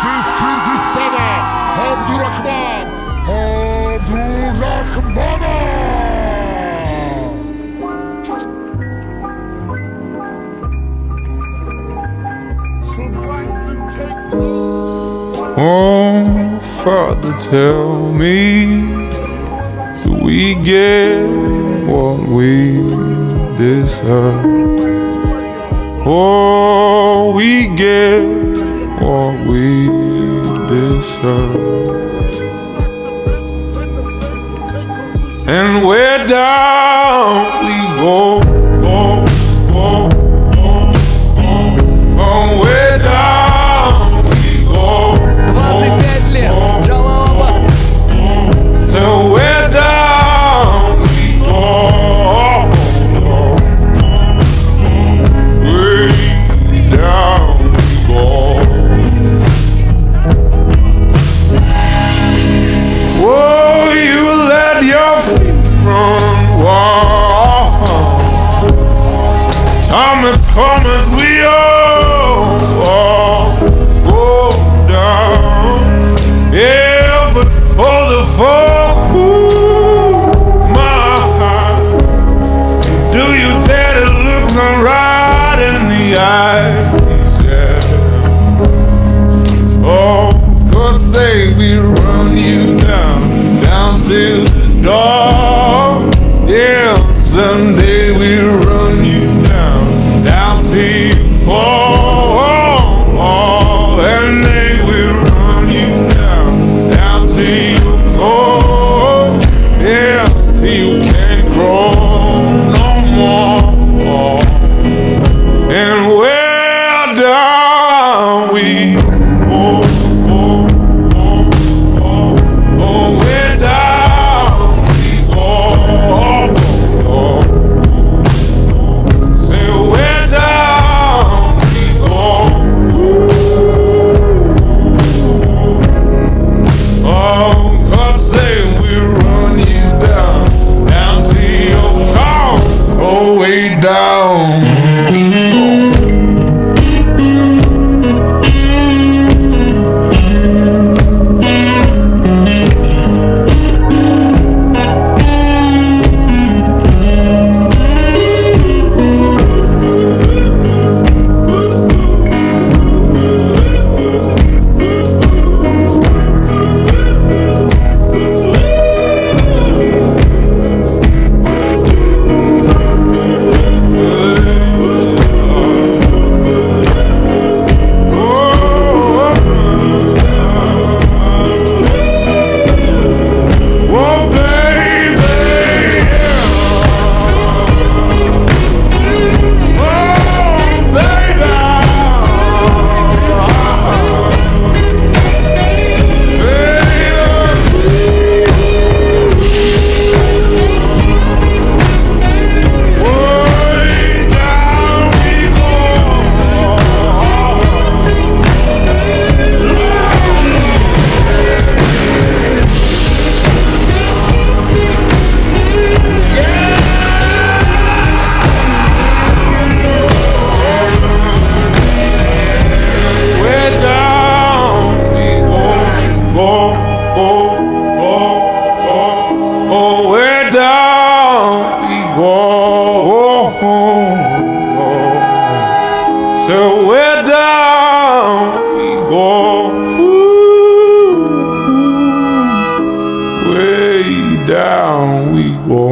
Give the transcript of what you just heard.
из Кыргызстана Абдурахман Азиат. Oh, Father, tell me, do we get what we deserve? Oh, we get what we deserve. And where down we go, go, go, go, go, go, where down we go. 25 лет, ДЖАЛАЛ-АБАД. So where down we go, way down we go. Whoa, you let your feet run wild. Time has come as we all go down. Yeah, but for the fall, ooh, my heart, do you dare to look me right in the eyes? Yeah. Oh, 'cause say we run you down, down to the door. Yeah, someday we run you down, down till you fall. And they will run you down, down till you go. Yeah, till you can't grow no more. And where down we go, go, go, go, go, where down we go, go, go. Say where down we go. Oh, 'cause say we run you down, down to your car, oh, way down we go. Oh, baby, oh, baby, way down we go. Where down we go, go, go, go, go, go, where down we go, so where down we go, ooh, way down we go.